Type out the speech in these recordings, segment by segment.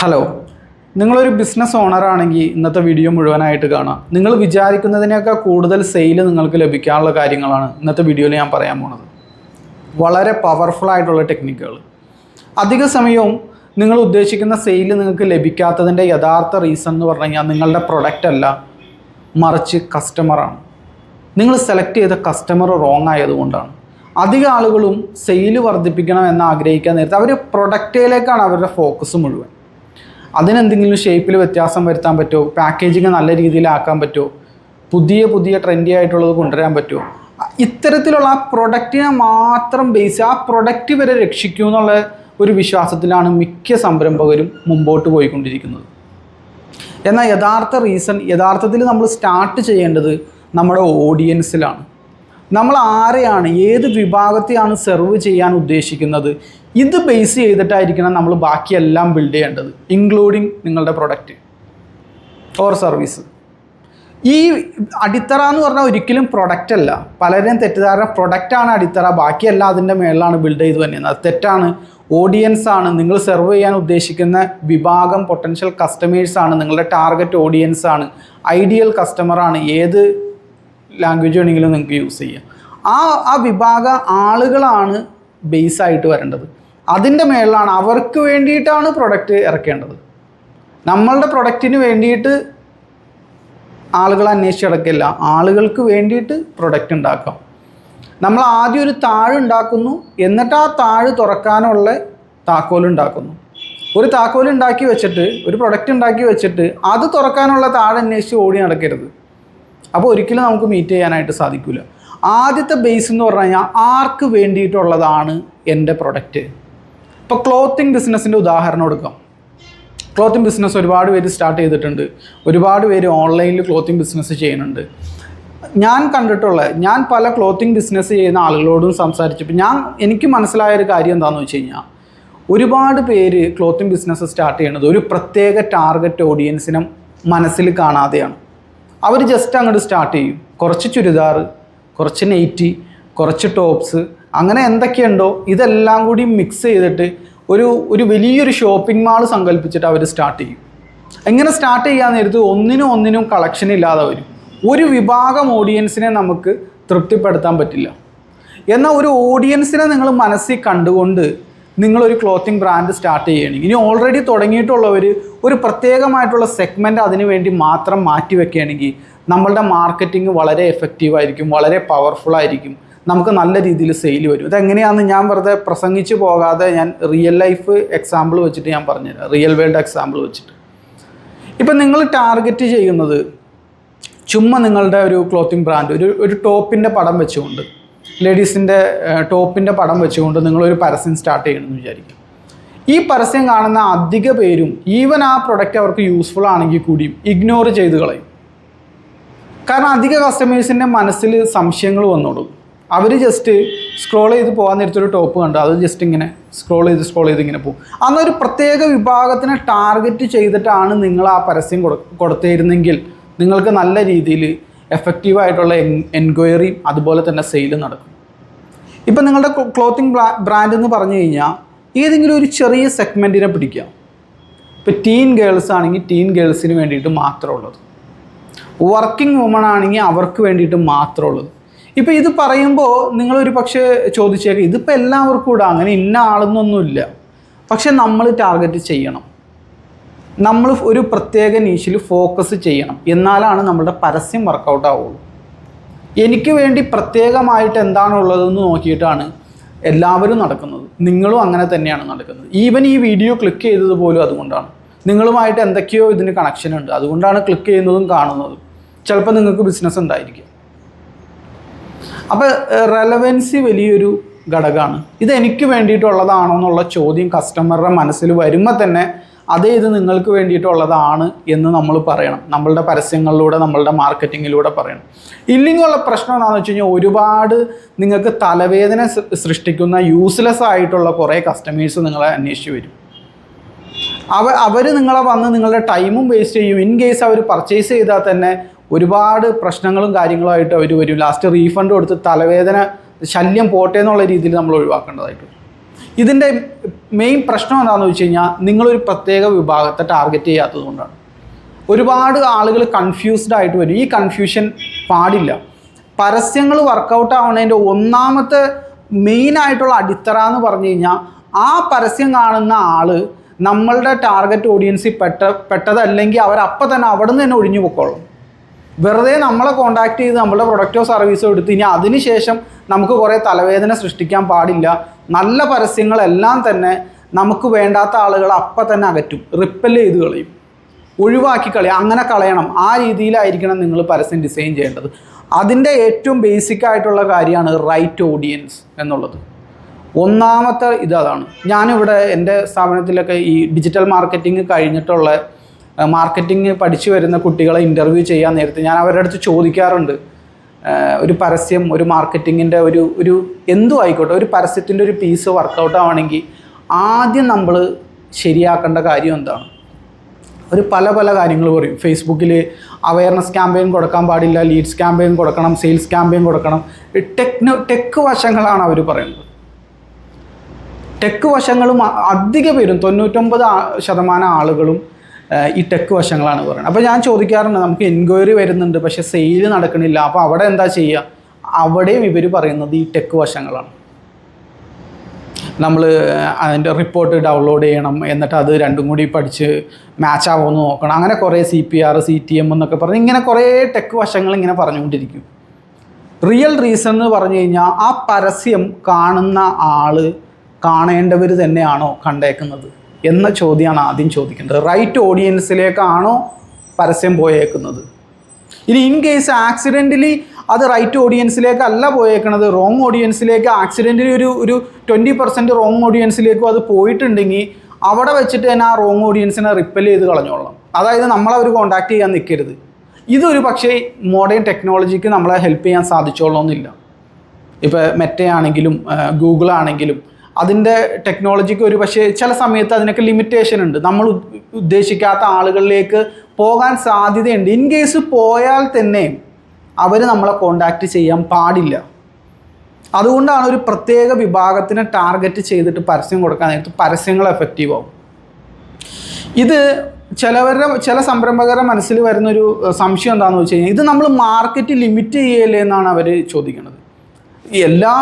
Hello, നിങ്ങളൊരു business ഓണറാണെങ്കിൽ ഇന്നത്തെ video മുഴുവനായിട്ട് കാണാം. നിങ്ങൾ വിചാരിക്കുന്നതിനേക്കാൾ കൂടുതൽ സെയിൽ നിങ്ങൾക്ക് ലഭിക്കാനുള്ള കാര്യങ്ങളാണ് ഇന്നത്തെ വീഡിയോയിൽ ഞാൻ പറയാൻ പോണത്. വളരെ പവർഫുൾ ആയിട്ടുള്ള ടെക്നിക്കുകൾ. അധിക സമയവും നിങ്ങൾ ഉദ്ദേശിക്കുന്ന സെയിൽ നിങ്ങൾക്ക് ലഭിക്കാത്തതിൻ്റെ യഥാർത്ഥ റീസൺ എന്ന് പറഞ്ഞു കഴിഞ്ഞാൽ നിങ്ങളുടെ പ്രൊഡക്റ്റ് അല്ല, മറിച്ച് കസ്റ്റമറാണ്. നിങ്ങൾ സെലക്ട് ചെയ്ത കസ്റ്റമർ റോങ് ആയതുകൊണ്ടാണ്. അധിക ആളുകളും സെയിൽ വർദ്ധിപ്പിക്കണം എന്ന് ആഗ്രഹിക്കാൻ നേരത്തെ അവർ പ്രൊഡക്റ്റിലേക്കാണ് അവരുടെ ഫോക്കസ് മുഴുവൻ. അതിനെന്തെങ്കിലും ഷേപ്പിൽ വ്യത്യാസം വരുത്താൻ പറ്റുമോ, പാക്കേജിങ് നല്ല രീതിയിലാക്കാൻ പറ്റുമോ, പുതിയ ട്രെൻഡി ആയിട്ടുള്ളത് കൊണ്ടുവരാൻ പറ്റുമോ, ഇത്തരത്തിലുള്ള ആ പ്രൊഡക്റ്റിനെ മാത്രം ബേസ് ആ പ്രൊഡക്റ്റ് വരെ രക്ഷിക്കൂ എന്നുള്ള ഒരു വിശ്വാസത്തിലാണ് മിക്ക സംരംഭകരും മുമ്പോട്ട് പോയിക്കൊണ്ടിരിക്കുന്നത്. എന്നാൽ യഥാർത്ഥത്തിൽ നമ്മൾ സ്റ്റാർട്ട് ചെയ്യേണ്ടത് നമ്മുടെ ഓഡിയൻസിലാണ്. നമ്മൾ ആരെയാണ്, ഏത് വിഭാഗത്തെയാണ് സെർവ് ചെയ്യാൻ ഉദ്ദേശിക്കുന്നത്, ഇത് ബേസ് ചെയ്തിട്ടായിരിക്കണം നമ്മൾ ബാക്കിയെല്ലാം ബിൽഡ് ചെയ്യേണ്ടത്, ഇൻക്ലൂഡിങ് നിങ്ങളുടെ പ്രൊഡക്റ്റ് ഓർ സർവീസ്. ഈ അടിത്തറ എന്ന് പറഞ്ഞാൽ ഒരിക്കലും പ്രൊഡക്റ്റ് അല്ല. പലരും തെറ്റിദ്ധാരണ പ്രൊഡക്റ്റാണ് അടിത്തറ, ബാക്കിയെല്ലാം അതിൻ്റെ മേളിലാണ് ബിൽഡ് ചെയ്ത് തന്നെയാണ്. അത് തെറ്റാണ്. ഓഡിയൻസാണ് നിങ്ങൾ സെർവ് ചെയ്യാൻ ഉദ്ദേശിക്കുന്ന വിഭാഗം, പൊട്ടൻഷ്യൽ കസ്റ്റമേഴ്സാണ്, നിങ്ങളുടെ ടാർഗറ്റ് ഓഡിയൻസാണ്, ഐഡിയൽ കസ്റ്റമറാണ്. ഏത് ലാംഗ്വേജ് വേണമെങ്കിലും നിങ്ങൾക്ക് യൂസ് ചെയ്യാം. ആ വിഭാഗ ആളുകളാണ് ബേസായിട്ട് വരേണ്ടത്. അതിൻ്റെ മേളിലാണ് അവർക്ക് വേണ്ടിയിട്ടാണ് പ്രൊഡക്റ്റ് ഇറക്കേണ്ടത്. നമ്മളുടെ പ്രൊഡക്റ്റിന് വേണ്ടിയിട്ട് ആളുകൾ അന്വേഷിച്ച് കിടക്കില്ല, ആളുകൾക്ക് വേണ്ടിയിട്ട് പ്രൊഡക്റ്റ് ഉണ്ടാക്കാം. നമ്മൾ ആദ്യം ഒരു താഴ് ഉണ്ടാക്കുന്നു, എന്നിട്ട് ആ താഴ് തുറക്കാനുള്ള താക്കോൽ ഉണ്ടാക്കുന്നു. ഒരു താക്കോൽ ഉണ്ടാക്കി വെച്ചിട്ട്, ഒരു പ്രൊഡക്റ്റ് ഉണ്ടാക്കി വെച്ചിട്ട് അത് തുറക്കാനുള്ള താഴ് അന്വേഷിച്ച് ഓടി നടക്കരുത്. അപ്പോൾ ഒരിക്കലും നമുക്ക് മീറ്റ് ചെയ്യാനായിട്ട് സാധിക്കില്ല. ആദ്യത്തെ ബേസ് എന്ന് പറഞ്ഞു കഴിഞ്ഞാൽ ആർക്ക് വേണ്ടിയിട്ടുള്ളതാണ് എൻ്റെ പ്രൊഡക്റ്റ്. ഇപ്പോൾ ക്ലോത്തിങ് ബിസിനസ്സിൻ്റെ ഉദാഹരണം എടുക്കാം. ക്ലോത്തിങ് ബിസിനസ് ഒരുപാട് പേര് സ്റ്റാർട്ട് ചെയ്തിട്ടുണ്ട്, ഒരുപാട് പേര് ഓൺലൈനിൽ ക്ലോത്തിങ് ബിസിനസ് ചെയ്യുന്നുണ്ട്. ഞാൻ പല ക്ലോത്തിങ് ബിസിനസ് ചെയ്യുന്ന ആളുകളോടും സംസാരിച്ചപ്പോൾ എനിക്ക് മനസ്സിലായൊരു കാര്യം എന്താണെന്ന് വെച്ച് കഴിഞ്ഞാൽ, ഒരുപാട് പേര് ക്ലോത്തിങ് ബിസിനസ് സ്റ്റാർട്ട് ചെയ്യുന്നത് ഒരു പ്രത്യേക ടാർഗറ്റ് ഓഡിയൻസിനെ മനസ്സിൽ കാണാതെയാണ്. അവർ ജസ്റ്റ് അങ്ങോട്ട് സ്റ്റാർട്ട് ചെയ്യും. കുറച്ച് ചുരിദാർ, കുറച്ച് നൈറ്റി, കുറച്ച് ടോപ്സ്, അങ്ങനെ എന്തൊക്കെയുണ്ടോ ഇതെല്ലാം കൂടി മിക്സ് ചെയ്തിട്ട് ഒരു വലിയൊരു ഷോപ്പിംഗ് മാൾ സങ്കല്പിച്ചിട്ട് അവർ സ്റ്റാർട്ട് ചെയ്യും. എങ്ങനെ സ്റ്റാർട്ട് ചെയ്യാൻ നേരത്ത് ഒന്നിനും കളക്ഷൻ ഇല്ലാതെ വരും. ഒരു വിഭാഗം ഓഡിയൻസിനെ നമുക്ക് തൃപ്തിപ്പെടുത്താൻ പറ്റില്ല. എന്നാൽ ഒരു ഓഡിയൻസിനെ നിങ്ങൾ മനസ്സിൽ കണ്ടുകൊണ്ട് നിങ്ങളൊരു ക്ലോത്തിങ് ബ്രാൻഡ് സ്റ്റാർട്ട് ചെയ്യുകയാണെങ്കിൽ, ഇനി ഓൾറെഡി തുടങ്ങിയിട്ടുള്ളവർ ഒരു പ്രത്യേകമായിട്ടുള്ള സെഗ്മെൻറ്റ് അതിന് വേണ്ടി മാത്രം മാറ്റി വെക്കുകയാണെങ്കിൽ നമ്മളുടെ മാർക്കറ്റിംഗ് വളരെ എഫക്റ്റീവായിരിക്കും, വളരെ പവർഫുള്ളായിരിക്കും, നമുക്ക് നല്ല രീതിയിൽ സെയിൽ വരും. ഇതെങ്ങനെയാണെന്ന് ഞാൻ വെറുതെ പ്രസംഗിച്ച് പോകാതെ ഞാൻ റിയൽ ലൈഫ് എക്സാമ്പിൾ വെച്ചിട്ട് ഞാൻ പറഞ്ഞുതരാം, റിയൽ വേൾഡ് എക്സാമ്പിൾ വെച്ചിട്ട്. ഇപ്പം നിങ്ങൾ ടാർഗറ്റ് ചെയ്യുന്നത് ചുമ്മാ നിങ്ങളുടെ ഒരു ക്ലോത്തിങ് ബ്രാൻഡ് ഒരു ടോപ്പിൻ്റെ പടം വെച്ചുകൊണ്ട്, ലേഡീസിൻ്റെ ടോപ്പിൻ്റെ പടം വെച്ചുകൊണ്ട് നിങ്ങളൊരു പരസ്യം സ്റ്റാർട്ട് ചെയ്യണമെന്ന് വിചാരിക്കും. ഈ പരസ്യം കാണുന്ന അധിക പേരും ഈവൻ ആ പ്രൊഡക്റ്റ് അവർക്ക് യൂസ്ഫുൾ ആണെങ്കിൽ കൂടിയും ഇഗ്നോർ ചെയ്ത് കളയും. കാരണം അധിക കസ്റ്റമേഴ്സിൻ്റെ മനസ്സിൽ സംശയങ്ങൾ വന്നോളും. അവർ ജസ്റ്റ് സ്ക്രോൾ ചെയ്ത് പോകാൻ നേരത്തൊരു ടോപ്പ് കണ്ടു, അത് ജസ്റ്റ് ഇങ്ങനെ സ്ക്രോൾ ചെയ്ത് ഇങ്ങനെ പോകും. അന്നൊരു പ്രത്യേക വിഭാഗത്തിനെ ടാർഗറ്റ് ചെയ്തിട്ടാണ് നിങ്ങൾ ആ പരസ്യം കൊടുത്തിരുന്നെങ്കിൽ നിങ്ങൾക്ക് നല്ല രീതിയിൽ എഫക്റ്റീവായിട്ടുള്ള എൻക്വയറിയും അതുപോലെ തന്നെ സെയിലും നടക്കും. ഇപ്പം നിങ്ങളുടെ ക്ലോത്തിങ് ബ്രാൻഡ് എന്ന് പറഞ്ഞു കഴിഞ്ഞാൽ ഏതെങ്കിലും ഒരു ചെറിയ സെഗ്മെൻറ്റിനെ പിടിക്കാം. ഇപ്പോൾ ടീൻ ഗേൾസ് ആണെങ്കിൽ ടീൻ ഗേൾസിന് വേണ്ടിയിട്ട് മാത്രമുള്ളത്, വർക്കിംഗ് വുമൺ ആണെങ്കിൽ അവർക്ക് വേണ്ടിയിട്ട് മാത്രമുള്ളത്. ഇപ്പോൾ ഇത് പറയുമ്പോൾ നിങ്ങളൊരു പക്ഷേ ചോദിച്ചേക്കാം, ഇതിപ്പോൾ എല്ലാവർക്കും കൂടെ അങ്ങനെ ഇന്ന ആളെന്നൊന്നുമില്ല. പക്ഷെ നമ്മൾ ടാർഗറ്റ് ചെയ്യണം, നമ്മൾ ഒരു പ്രത്യേക നീഷിൽ ഫോക്കസ് ചെയ്യണം, എന്നാലാണ് നമ്മളുടെ പരസ്യം വർക്കൗട്ട് ആവുള്ളൂ. എനിക്ക് വേണ്ടി പ്രത്യേകമായിട്ട് എന്താണുള്ളതെന്ന് നോക്കിയിട്ടാണ് എല്ലാവരും നടക്കുന്നത്. നിങ്ങളും അങ്ങനെ തന്നെയാണ് നടക്കുന്നത്. ഈവൻ ഈ വീഡിയോ ക്ലിക്ക് ചെയ്തത് പോലും അതുകൊണ്ടാണ്. നിങ്ങളുമായിട്ട് എന്തൊക്കെയോ ഇതിന് കണക്ഷൻ ഉണ്ട്, അതുകൊണ്ടാണ് ക്ലിക്ക് ചെയ്യുന്നതും കാണുന്നതും. ചിലപ്പോൾ നിങ്ങൾക്ക് ബിസിനസ് ഉണ്ടായിരിക്കും. അപ്പോൾ റെലവൻസി വലിയൊരു ഘടകമാണ്. ഇതെനിക്ക് വേണ്ടിയിട്ടുള്ളതാണോ എന്നുള്ള ചോദ്യം കസ്റ്റമറുടെ മനസ്സിൽ വരുമ്പോൾ തന്നെ ഇത് നിങ്ങൾക്ക് വേണ്ടിയിട്ടുള്ളതാണ് എന്ന് നമ്മൾ പറയണം. നമ്മളുടെ പരസ്യങ്ങളിലൂടെ, നമ്മളുടെ മാർക്കറ്റിങ്ങിലൂടെ പറയണം. ഇല്ലെങ്കിലുള്ള പ്രശ്നം എന്താണെന്ന് വെച്ച് കഴിഞ്ഞാൽ, ഒരുപാട് നിങ്ങൾക്ക് തലവേദന സൃഷ്ടിക്കുന്ന യൂസ്ലെസ് ആയിട്ടുള്ള കുറേ കസ്റ്റമേഴ്സ് നിങ്ങളെ അന്വേഷിച്ച് വരും. അവർ നിങ്ങളെ വന്ന് നിങ്ങളുടെ ടൈമും വേസ്റ്റ് ചെയ്യും. ഇൻ കേസ് അവർ പർച്ചേസ് ചെയ്താൽ തന്നെ ഒരുപാട് പ്രശ്നങ്ങളും കാര്യങ്ങളുമായിട്ട് അവർ വരും. ലാസ്റ്റ് റീഫണ്ട് കൊടുത്ത് തലവേദന ശല്യം പോട്ടെ എന്നുള്ള രീതിയിൽ നമ്മൾ ഒഴിവാക്കേണ്ടതായിട്ട് വരും. ഇതിൻ്റെ മെയിൻ പ്രശ്നം എന്താണെന്ന് വെച്ച് കഴിഞ്ഞാൽ നിങ്ങളൊരു പ്രത്യേക വിഭാഗത്തെ ടാർഗറ്റ് ചെയ്യാത്തത് കൊണ്ടാണ്. ഒരുപാട് ആളുകൾ കൺഫ്യൂസ്ഡ് ആയിട്ട് വരും. ഈ കൺഫ്യൂഷൻ പാടില്ല. പരസ്യങ്ങൾ വർക്കൗട്ട് ആവുന്നതിൻ്റെ ഒന്നാമത്തെ മെയിനായിട്ടുള്ള അടിത്തറ എന്ന് പറഞ്ഞു കഴിഞ്ഞാൽ ആ പരസ്യം കാണുന്ന ആൾ നമ്മളുടെ ടാർഗറ്റ് ഓഡിയൻസിൽ പെട്ടതല്ലെങ്കിൽ അവരപ്പം തന്നെ അവിടെ നിന്ന് തന്നെ ഒഴിഞ്ഞു പൊക്കോളും. വെറുതെ നമ്മളെ കോൺടാക്ട് ചെയ്ത് നമ്മളുടെ പ്രൊഡക്റ്റോ സർവീസോ എടുത്ത് ഇനി അതിനുശേഷം നമുക്ക് കുറേ തലവേദന സൃഷ്ടിക്കാൻ പാടില്ല. നല്ല പരസ്യങ്ങളെല്ലാം തന്നെ നമുക്ക് വേണ്ടാത്ത ആളുകൾ അപ്പം തന്നെ അകറ്റും, റിപ്പൽ ചെയ്ത് കളയും, ഒഴിവാക്കി കളയും. അങ്ങനെ കളയണം. ആ രീതിയിലായിരിക്കണം നിങ്ങൾ പരസ്യം ഡിസൈൻ ചെയ്യേണ്ടത്. അതിൻ്റെ ഏറ്റവും ബേസിക് ആയിട്ടുള്ള കാര്യമാണ് റൈറ്റ് ഓഡിയൻസ് എന്നുള്ളത്. ഒന്നാമത്തെ ഇതാണ്. ഞാനിവിടെ എൻ്റെ സ്ഥാപനത്തിലൊക്കെ ഈ ഡിജിറ്റൽ മാർക്കറ്റിംഗ് കഴിഞ്ഞിട്ടുള്ള മാർക്കറ്റിംഗ് പഠിച്ചു വരുന്ന കുട്ടികളെ ഇൻ്റർവ്യൂ ചെയ്യാൻ നേരത്തെ ഞാൻ അവരുടെ അടുത്ത് ചോദിക്കാറുണ്ട്, ഒരു പരസ്യം, ഒരു മാർക്കറ്റിങ്ങിൻ്റെ ഒരു എന്തും ആയിക്കോട്ടെ, ഒരു പരസ്യത്തിൻ്റെ ഒരു പീസ് വർക്കൗട്ട് ആവണമെങ്കിൽ ആദ്യം നമ്മൾ ശരിയാക്കേണ്ട കാര്യം എന്താണ്? ഒരു പല കാര്യങ്ങൾ പറയും. ഫേസ്ബുക്കിൽ അവയർനെസ് ക്യാമ്പയിൻ കൊടുക്കാൻ പാടില്ല, ലീഡ്സ് ക്യാമ്പയിൻ കൊടുക്കണം, സെയിൽസ് ക്യാമ്പയിൻ കൊടുക്കണം. ടെക് വശങ്ങളാണ് അവർ പറയുന്നത്. ടെക് വശങ്ങളും അധിക പേരും 99% ആളുകളും ഈ ടെക് വശങ്ങളാണ് പറയുന്നത്. അപ്പോൾ ഞാൻ ചോദിക്കാറുണ്ട്, നമുക്ക് എൻക്വയറി വരുന്നുണ്ട് പക്ഷേ സെയിൽ നടക്കണില്ല, അപ്പോൾ അവിടെ എന്താ ചെയ്യുക? അവിടെയും ഇവർ പറയുന്നത് ഈ ടെക് വശങ്ങളാണ്. നമ്മൾ അതിൻ്റെ റിപ്പോർട്ട് ഡൗൺലോഡ് ചെയ്യണം, എന്നിട്ട് അത് രണ്ടും കൂടി പഠിച്ച് മാച്ച് ആവുമെന്ന് നോക്കണം. അങ്ങനെ കുറേ CPR, CTM എന്നൊക്കെ പറഞ്ഞ് ഇങ്ങനെ കുറേ ടെക് വശങ്ങൾ ഇങ്ങനെ പറഞ്ഞുകൊണ്ടിരിക്കും. റിയൽ റീസൺ എന്ന് പറഞ്ഞു കഴിഞ്ഞാൽ ആ പരസ്യം കാണുന്ന ആൾ കാണേണ്ടവർ തന്നെയാണോ കണ്ടേക്കുന്നത് എന്ന ചോദ്യമാണ് ആദ്യം ചോദിക്കേണ്ടത്. റൈറ്റ് ഓഡിയൻസിലേക്കാണോ പരസ്യം പോയേക്കുന്നത്? ഇനി ഇൻ കേസ് ആക്സിഡൻ്റലി അത് റൈറ്റ് ഓഡിയൻസിലേക്കല്ല പോയേക്കണത്, റോങ് ഓഡിയൻസിലേക്ക് ആക്സിഡൻ്റലി ഒരു 20% റോങ് ഓഡിയൻസിലേക്കും അത് പോയിട്ടുണ്ടെങ്കിൽ അവിടെ വെച്ചിട്ട് തന്നെ ആ റോങ് ഓഡിയൻസിനെ റിപ്പൽ ചെയ്ത് കളഞ്ഞോളാം. അതായത് നമ്മളവർ കോൺടാക്ട് ചെയ്യാൻ നിൽക്കരുത്. ഇതൊരു പക്ഷേ മോഡേൺ ടെക്നോളജിക്ക് നമ്മളെ ഹെൽപ്പ് ചെയ്യാൻ സാധിച്ചോളണമെന്നില്ല. ഇപ്പോൾ മെറ്റയാണെങ്കിലും ഗൂഗിളാണെങ്കിലും അതിൻ്റെ ടെക്നോളജിക്ക് ഒരു പക്ഷേ ചില സമയത്ത് അതിനൊക്കെ ലിമിറ്റേഷൻ ഉണ്ട്. നമ്മൾ ഉദ്ദേശിക്കാത്ത ആളുകളിലേക്ക് പോകാൻ സാധ്യതയുണ്ട്. ഇൻ കേസ് പോയാൽ തന്നെ അവർ നമ്മളെ കോണ്ടാക്റ്റ് ചെയ്യാൻ പാടില്ല. അതുകൊണ്ടാണ് ഒരു പ്രത്യേക വിഭാഗത്തിനെ ടാർഗറ്റ് ചെയ്തിട്ട് പരസ്യം കൊടുക്കാൻ നേരത്ത് പരസ്യങ്ങൾ എഫക്റ്റീവ് ആവും. ഇത് ചില സംരംഭകരുടെ മനസ്സിൽ വരുന്നൊരു സംശയം എന്താണെന്ന് വെച്ച് കഴിഞ്ഞാൽ, ഇത് നമ്മൾ മാർക്കറ്റ് ലിമിറ്റ് ചെയ്യല്ലേ എന്നാണ് അവർ ചോദിക്കുന്നത്.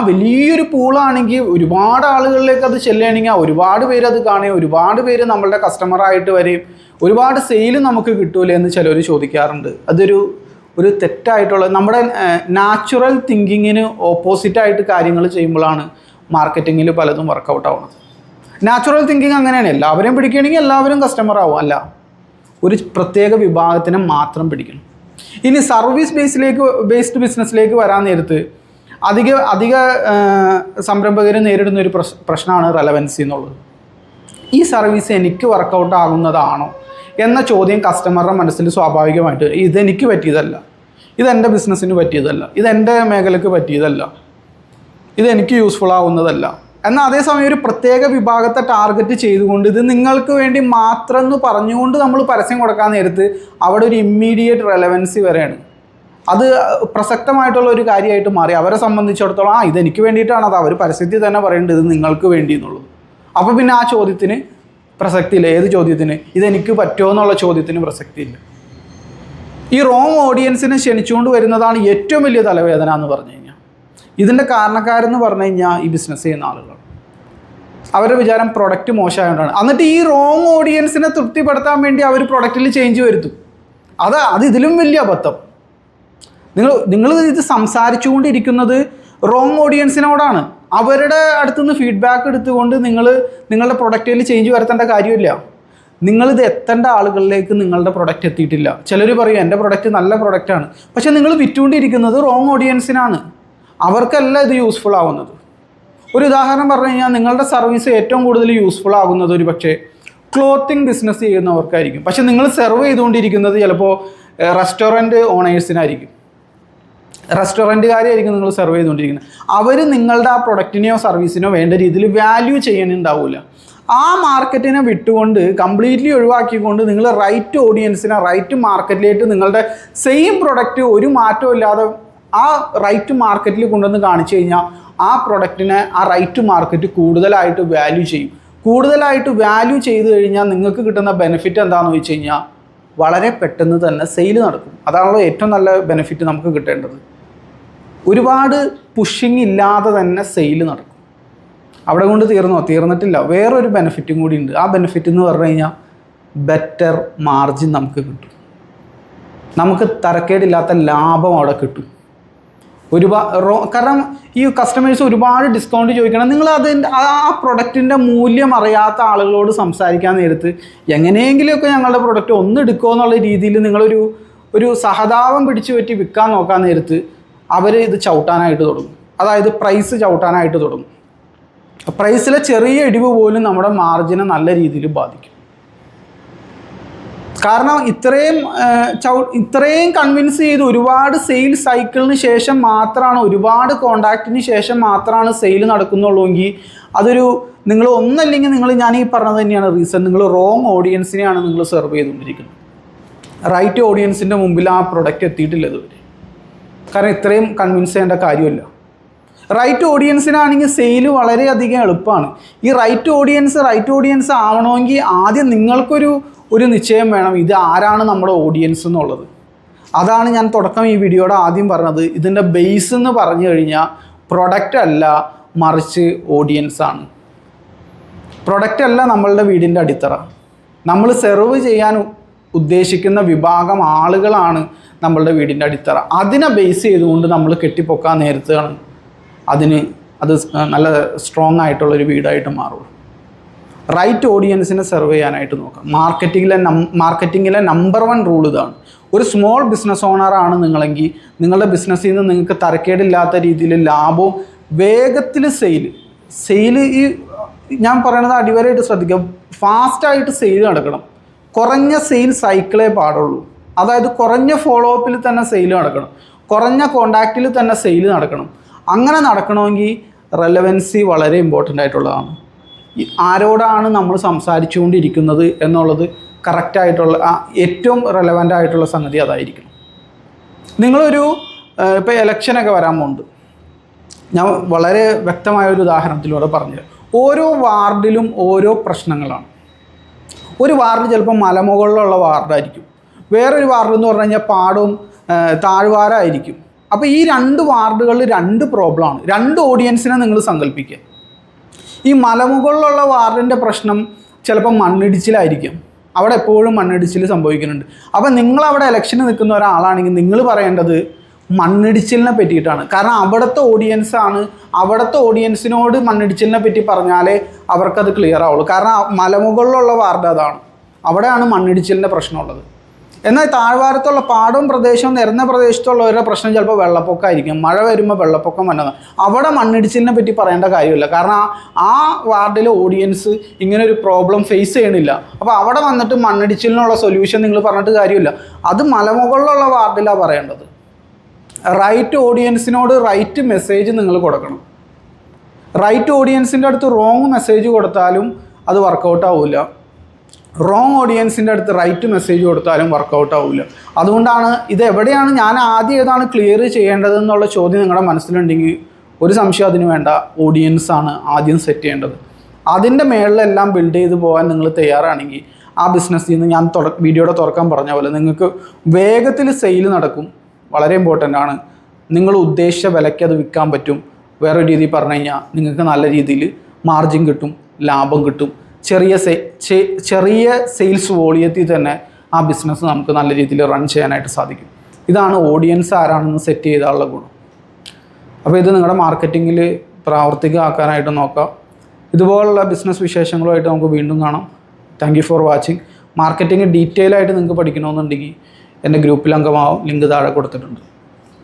വലിയൊരു പൂളാണെങ്കിൽ ഒരുപാട് ആളുകളിലേക്ക് അത് ചെല്ലുകയാണെങ്കിൽ ഒരുപാട് പേര് അത് കാണുകയും ഒരുപാട് പേര് നമ്മളുടെ കസ്റ്റമറായിട്ട് വരെയും ഒരുപാട് സെയിൽ നമുക്ക് കിട്ടൂലേ എന്ന് ചിലർ ചോദിക്കാറുണ്ട്. ഒരു തെറ്റായിട്ടുള്ള, നമ്മുടെ നാച്ചുറൽ തിങ്കിങ്ങിന് ഓപ്പോസിറ്റായിട്ട് കാര്യങ്ങൾ ചെയ്യുമ്പോഴാണ് മാർക്കറ്റിങ്ങിൽ പലതും വർക്കൗട്ട് ആവുന്നത്. നാച്ചുറൽ തിങ്കിങ് അങ്ങനെയാണ്, എല്ലാവരെയും പിടിക്കുകയാണെങ്കിൽ എല്ലാവരും കസ്റ്റമർ ആവും. അല്ല, ഒരു പ്രത്യേക വിഭാഗത്തിനെ മാത്രം പിടിക്കണം. ഇനി സർവീസ് ബേസ്ഡ് ബിസിനസ്സിലേക്ക് വരാൻ നേരത്ത് അധിക സംരംഭകർ നേരിടുന്ന ഒരു പ്രശ്നമാണ് റെലവൻസി എന്നുള്ളത്. ഈ സർവീസ് എനിക്ക് വർക്കൗട്ട് ആകുന്നതാണോ എന്ന ചോദ്യം കസ്റ്റമറുടെ മനസ്സിൽ സ്വാഭാവികമായിട്ട്, ഇതെനിക്ക് പറ്റിയതല്ല, ഇതെൻ്റെ ബിസിനസ്സിന് പറ്റിയതല്ല, ഇതെൻ്റെ മേഖലയ്ക്ക് പറ്റിയതല്ല, ഇതെനിക്ക് യൂസ്ഫുൾ ആവുന്നതല്ല. എന്നാൽ അതേസമയം ഒരു പ്രത്യേക വിഭാഗത്തെ ടാർഗറ്റ് ചെയ്തുകൊണ്ട് ഇത് നിങ്ങൾക്ക് വേണ്ടി മാത്രം എന്ന് പറഞ്ഞുകൊണ്ട് നമ്മൾ പരസ്യം കൊടുക്കാൻ നേരത്ത് അവിടെ ഒരു ഇമ്മീഡിയറ്റ് റെലവൻസി വരെയാണ്. അത് പ്രസക്തമായിട്ടുള്ള ഒരു കാര്യമായിട്ട് മാറി. അവരെ സംബന്ധിച്ചിടത്തോളം ഇതെനിക്ക് വേണ്ടിയിട്ടാണ്, അത് അവർ പരസ്യത്തിൽ തന്നെ പറയേണ്ടത് ഇത് നിങ്ങൾക്ക് വേണ്ടി എന്നുള്ളത്. അപ്പോൾ പിന്നെ ആ ചോദ്യത്തിന് പ്രസക്തിയില്ല. ഏത് ചോദ്യത്തിന്? ഇതെനിക്ക് പറ്റുമോ എന്നുള്ള ചോദ്യത്തിന് പ്രസക്തിയില്ല. ഈ റോങ് ഓഡിയൻസിനെ ക്ഷണിച്ചുകൊണ്ട് വരുന്നതാണ് ഏറ്റവും വലിയ തലവേദന എന്ന് പറഞ്ഞു കഴിഞ്ഞാൽ. ഇതിൻ്റെ കാരണക്കാരെന്ന് പറഞ്ഞു കഴിഞ്ഞാൽ ഈ ബിസിനസ് ചെയ്യുന്ന ആളുകൾ. അവരുടെ വിചാരം പ്രൊഡക്റ്റ് മോശമായതുകൊണ്ടാണ്. എന്നിട്ട് ഈ റോങ് ഓഡിയൻസിനെ തൃപ്തിപ്പെടുത്താൻ വേണ്ടി അവർ പ്രൊഡക്റ്റിൽ ചേഞ്ച് വരുത്തും. അത് ഇതിലും വലിയ അബദ്ധം. നിങ്ങൾ ഇത് സംസാരിച്ചുകൊണ്ടിരിക്കുന്നത് റോങ് ഓഡിയൻസിനോടാണ്. അവരുടെ അടുത്തുനിന്ന് ഫീഡ്ബാക്ക് എടുത്തുകൊണ്ട് നിങ്ങളുടെ പ്രൊഡക്റ്റിൽ ചേഞ്ച് വരുത്തേണ്ട കാര്യമില്ല. നിങ്ങളിത് എത്തേണ്ട ആളുകളിലേക്ക് നിങ്ങളുടെ പ്രൊഡക്റ്റ് എത്തിയിട്ടില്ല. ചിലർ പറയും എൻ്റെ പ്രൊഡക്റ്റ് നല്ല പ്രൊഡക്റ്റാണ്, പക്ഷേ നിങ്ങൾ വിറ്റുകൊണ്ടിരിക്കുന്നത് റോങ് ഓഡിയൻസിനാണ്. അവർക്കല്ല ഇത് യൂസ്ഫുൾ ആവുന്നത്. ഒരു ഉദാഹരണം പറഞ്ഞു കഴിഞ്ഞാൽ, നിങ്ങളുടെ സർവീസ് ഏറ്റവും കൂടുതൽ യൂസ്ഫുൾ ആകുന്നത് ഒരു പക്ഷേ ക്ലോത്തിങ് ബിസിനസ് ചെയ്യുന്നവർക്കായിരിക്കും. പക്ഷേ നിങ്ങൾ സെർവ് ചെയ്തുകൊണ്ടിരിക്കുന്നത് ചിലപ്പോൾ റെസ്റ്റോറൻറ്റ് ഓണേഴ്സിനായിരിക്കും, റെസ്റ്റോറൻറ്റുകാരെയായിരിക്കും നിങ്ങൾ സെർവ് ചെയ്തുകൊണ്ടിരിക്കുന്നത്. അവർ നിങ്ങളുടെ ആ പ്രൊഡക്റ്റിനെയോ സർവീസിനോ വേണ്ട രീതിയിൽ വാല്യൂ ചെയ്യാനുണ്ടാവില്ല. ആ മാർക്കറ്റിനെ വിട്ടുകൊണ്ട് കംപ്ലീറ്റ്ലി ഒഴിവാക്കിക്കൊണ്ട് നിങ്ങൾ റൈറ്റ് ഓഡിയൻസിനെ റൈറ്റ് മാർക്കറ്റിലേക്ക് നിങ്ങളുടെ സെയിം പ്രൊഡക്റ്റ് ഒരു മാറ്റവും ഇല്ലാതെ ആ റൈറ്റ് മാർക്കറ്റിൽ കൊണ്ടുവന്ന് കാണിച്ചു കഴിഞ്ഞാൽ ആ പ്രൊഡക്റ്റിനെ ആ റൈറ്റ് മാർക്കറ്റ് കൂടുതലായിട്ട് വാല്യൂ ചെയ്യും. കൂടുതലായിട്ട് വാല്യൂ ചെയ്ത് കഴിഞ്ഞാൽ നിങ്ങൾക്ക് കിട്ടുന്ന ബെനിഫിറ്റ് എന്താണെന്ന് വെച്ച് കഴിഞ്ഞാൽ വളരെ പെട്ടെന്ന് തന്നെ സെയിൽ നടക്കും. അതാണല്ലോ ഏറ്റവും നല്ല ബെനിഫിറ്റ് നമുക്ക് കിട്ടേണ്ടത്. ഒരുപാട് പുഷിങ് ഇല്ലാതെ തന്നെ സെയിൽ നടക്കും. അവിടെ കൊണ്ട് തീർന്നിട്ടില്ല. വേറൊരു ബെനിഫിറ്റും കൂടി ഉണ്ട്. ആ ബെനിഫിറ്റ് എന്ന് പറഞ്ഞു കഴിഞ്ഞാൽ ബെറ്റർ മാർജിൻ നമുക്ക് കിട്ടും. നമുക്ക് തരക്കേടില്ലാത്ത ലാഭം അവിടെ കിട്ടും. കാരണം ഈ കസ്റ്റമേഴ്സ് ഒരുപാട് ഡിസ്കൗണ്ട് ചോദിക്കണം. നിങ്ങൾ അതിൻ്റെ ആ പ്രൊഡക്റ്റിൻ്റെ മൂല്യം അറിയാത്ത ആളുകളോട് സംസാരിക്കാൻ നേരത്ത് എങ്ങനെയെങ്കിലുമൊക്കെ ഞങ്ങളുടെ പ്രൊഡക്റ്റ് ഒന്ന് എടുക്കുമോ എന്നുള്ള രീതിയിൽ നിങ്ങളൊരു സഹതാപം പിടിച്ചു പറ്റി വിൽക്കാൻ നോക്കാൻ നേരത്ത് അവർ ഇത് ചവിട്ടാനായിട്ട് തുടങ്ങും. അതായത് പ്രൈസ് ചവിട്ടാനായിട്ട് തുടങ്ങും. പ്രൈസിലെ ചെറിയ ഇടിവ് പോലും നമ്മുടെ മാർജിനെ നല്ല രീതിയിൽ ബാധിക്കും. കാരണം ഇത്രയും കൺവിൻസ് ചെയ്ത് ഒരുപാട് സെയിൽ സൈക്കിളിന് ശേഷം മാത്രമാണ്, ഒരുപാട് കോണ്ടാക്റ്റിന് ശേഷം മാത്രമാണ് സെയിൽ നടക്കുന്നുള്ളൂ എങ്കിൽ നിങ്ങൾ ഒന്നല്ലെങ്കിൽ ഞാൻ ഈ പറഞ്ഞത് തന്നെയാണ് റീസൺ. നിങ്ങൾ റോങ് ഓഡിയൻസിനെയാണ് നിങ്ങൾ സെർവ് ചെയ്തുകൊണ്ടിരിക്കുന്നത്. റൈറ്റ് ഓഡിയൻസിൻ്റെ മുമ്പിൽ ആ പ്രൊഡക്റ്റ് എത്തിയിട്ടില്ല ഇതുവരെ. കാരണം ഇത്രയും കൺവിൻസ് ചെയ്യേണ്ട കാര്യമില്ല. റൈറ്റ് ഓഡിയൻസിനാണെങ്കിൽ സെയിൽ വളരെയധികം എളുപ്പമാണ്. ഈ റൈറ്റ് ഓഡിയൻസ് ആവണമെങ്കിൽ ആദ്യം നിങ്ങൾക്കൊരു നിശ്ചയം വേണം, ഇത് ആരാണ് നമ്മുടെ ഓഡിയൻസ് എന്നുള്ളത്. അതാണ് ഞാൻ തുടക്കം ഈ വീഡിയോയുടെ ആദ്യം പറഞ്ഞത്. ഇതിൻ്റെ ബേസ് എന്ന് പറഞ്ഞു കഴിഞ്ഞാൽ പ്രൊഡക്റ്റ് അല്ല, മറിച്ച് ഓഡിയൻസാണ്. പ്രൊഡക്റ്റ് അല്ല നമ്മളുടെ വീടിൻ്റെ അടിത്തറ. നമ്മൾ സെർവ് ചെയ്യാൻ ഉദ്ദേശിക്കുന്ന വിഭാഗം ആളുകളാണ് നമ്മളുടെ വീടിൻ്റെ അടിത്തറ. അതിനെ ബേസ് ചെയ്തുകൊണ്ട് നമ്മൾ കെട്ടിപ്പൊക്കാൻ നേരത്താണ് അത് നല്ല സ്ട്രോങ് ആയിട്ടുള്ളൊരു വീടായിട്ട് മാറുള്ളൂ. റൈറ്റ് ഓഡിയൻസിനെ സെർവ് ചെയ്യാനായിട്ട് നോക്കാം. മാർക്കറ്റിങ്ങിലെ നമ്പർ 1 റൂൾ ഇതാണ്. ഒരു സ്മോൾ ബിസിനസ് ഓണറാണ് നിങ്ങളെങ്കിൽ നിങ്ങളുടെ ബിസിനസ്സിൽ നിന്ന് നിങ്ങൾക്ക് തരക്കേടില്ലാത്ത രീതിയിൽ ലാഭവും വേഗത്തിൽ സെയിൽ ഈ ഞാൻ പറയുന്നത് അടിവരായിട്ട് ശ്രദ്ധിക്കുക. ഫാസ്റ്റായിട്ട് സെയിൽ നടക്കണം. കുറഞ്ഞ സെയിൽ സൈക്കിളേ പാടുള്ളൂ. അതായത് കുറഞ്ഞ ഫോളോ അപ്പിൽ തന്നെ സെയിൽ നടക്കണം. കുറഞ്ഞ കോണ്ടാക്റ്റിൽ തന്നെ സെയിൽ നടക്കണം. അങ്ങനെ നടക്കണമെങ്കിൽ റെലവൻസി വളരെ ഇമ്പോർട്ടൻ്റ് ആയിട്ടുള്ളതാണ്. ആരോടാണ് നമ്മൾ സംസാരിച്ചുകൊണ്ടിരിക്കുന്നത് എന്നുള്ളത് കറക്റ്റായിട്ടുള്ള ഏറ്റവും റെലവൻ്റ് ആയിട്ടുള്ള സംഗതി അതായിരിക്കണം. ഇപ്പോൾ ഇലക്ഷനൊക്കെ വരാൻ പോകുന്നുണ്ട്. ഞാൻ വളരെ വ്യക്തമായൊരു ഉദാഹരണത്തിലൂടെ പറഞ്ഞുതരാം. ഓരോ വാർഡിലും ഓരോ പ്രശ്നങ്ങളാണ്. ഒരു വാർഡ് ചിലപ്പോൾ മലമുകളിലുള്ള വാർഡായിരിക്കും. വേറൊരു വാർഡ് എന്ന് പറഞ്ഞു കഴിഞ്ഞാൽ പാടവും താഴ്വാരമായിരിക്കും. അപ്പോൾ ഈ 2 വാർഡുകളിൽ 2 പ്രോബ്ലമാണ്. 2 ഓഡിയൻസിനെ നിങ്ങൾ സങ്കല്പിക്കുക. ഈ മലമുകളിലുള്ള വാർഡിൻ്റെ പ്രശ്നം ചിലപ്പോൾ മണ്ണിടിച്ചിലായിരിക്കും. അവിടെ എപ്പോഴും മണ്ണിടിച്ചിൽ സംഭവിക്കുന്നുണ്ട്. അപ്പോൾ നിങ്ങളവിടെ ഇലക്ഷന് നിൽക്കുന്ന ഒരാളാണെങ്കിൽ നിങ്ങൾ പറയേണ്ടത് മണ്ണിടിച്ചിലിനെ പറ്റിയിട്ടാണ്. കാരണം അവിടുത്തെ ഓഡിയൻസിനോട് മണ്ണിടിച്ചിലിനെ പറ്റി പറഞ്ഞാലേ അവർക്കത് ക്ലിയർ ആവുള്ളൂ. കാരണം മലമുകളിലുള്ള വാർഡ് അതാണ്. അവിടെയാണ് മണ്ണിടിച്ചിലിൻ്റെ പ്രശ്നമുള്ളത്. എന്നാൽ താഴ്വാരത്തുള്ള പാടവും പ്രദേശവും നിരന്ന പ്രദേശത്തുള്ളവരുടെ പ്രശ്നം ചിലപ്പോൾ വെള്ളപ്പൊക്കമായിരിക്കും. മഴ വരുമ്പോൾ വെള്ളപ്പൊക്കം വന്നതാണ്. അവിടെ മണ്ണിടിച്ചിലിനെ പറ്റി പറയേണ്ട കാര്യമില്ല. കാരണം ആ വാർഡിലെ ഓഡിയൻസ് ഇങ്ങനെ ഒരു പ്രോബ്ലം ഫേസ് ചെയ്യണില്ല. അപ്പോൾ അവിടെ വന്നിട്ട് മണ്ണിടിച്ചിലിനുള്ള സൊല്യൂഷൻ നിങ്ങൾ പറഞ്ഞിട്ട് കാര്യമില്ല. അത് മലമുകളിലുള്ള വാർഡിലാണ് പറയേണ്ടത്. റൈറ്റ് ഓഡിയൻസിനോട് റൈറ്റ് മെസ്സേജ് നിങ്ങൾ കൊടുക്കണം. റൈറ്റ് ഓഡിയൻസിൻ്റെ അടുത്ത് റോങ് മെസ്സേജ് കൊടുത്താലും അത് വർക്കൗട്ട് ആവില്ല. റോങ് ഓഡിയൻസിൻ്റെ അടുത്ത് റൈറ്റ് മെസ്സേജ് കൊടുത്താലും വർക്കൗട്ട് ആവില്ല. അതുകൊണ്ടാണ് ഇതെവിടെയാണ് ഞാൻ ആദ്യം ഏതാണ് ക്ലിയർ ചെയ്യേണ്ടതെന്നുള്ള ചോദ്യം നിങ്ങളുടെ മനസ്സിലുണ്ടെങ്കിൽ ഒരു സംശയം അതിന് വേണ്ട. ഓഡിയൻസാണ് ആദ്യം സെറ്റ് ചെയ്യേണ്ടത്. അതിൻ്റെ മേളിലെല്ലാം ബിൽഡ് ചെയ്ത് പോകാൻ നിങ്ങൾ തയ്യാറാണെങ്കിൽ ആ ബിസിനസ്സിൽ നിന്ന് ഞാൻ വീഡിയോയുടെ തുറക്കാൻ പറഞ്ഞ പോലെ നിങ്ങൾക്ക് വേഗത്തിൽ സെയിൽ നടക്കും. വളരെ ഇമ്പോർട്ടൻ്റ് ആണ്. നിങ്ങൾ ഉദ്ദേശിച്ച വിലയ്ക്ക് അത് വിൽക്കാൻ പറ്റും. വേറൊരു രീതിയിൽ പറഞ്ഞു കഴിഞ്ഞാൽ നിങ്ങൾക്ക് നല്ല രീതിയിൽ മാർജിൻ കിട്ടും, ലാഭം കിട്ടും. ചെറിയ സെയിൽസ് വോളിയത്തിൽ തന്നെ ആ ബിസിനസ് നമുക്ക് നല്ല രീതിയിൽ റൺ ചെയ്യാനായിട്ട് സാധിക്കും. ഇതാണ് ഓഡിയൻസ് ആരാണെന്ന് സെറ്റ് ചെയ്താലുള്ള ഗുണം. അപ്പോൾ ഇത് നിങ്ങളുടെ മാർക്കറ്റിങ്ങിൽ പ്രാവർത്തികമാക്കാനായിട്ട് നോക്കാം. ഇതുപോലുള്ള ബിസിനസ് വിശേഷങ്ങളുമായിട്ട് നമുക്ക് വീണ്ടും കാണാം. Thank you for watching. Marketing detail ആയിട്ട് നിങ്ങൾക്ക് പഠിക്കണമെന്നുണ്ടെങ്കിൽ എൻ്റെ ഗ്രൂപ്പിൽ അംഗമാവും. ലിങ്ക് താഴെ കൊടുത്തിട്ടുണ്ട്.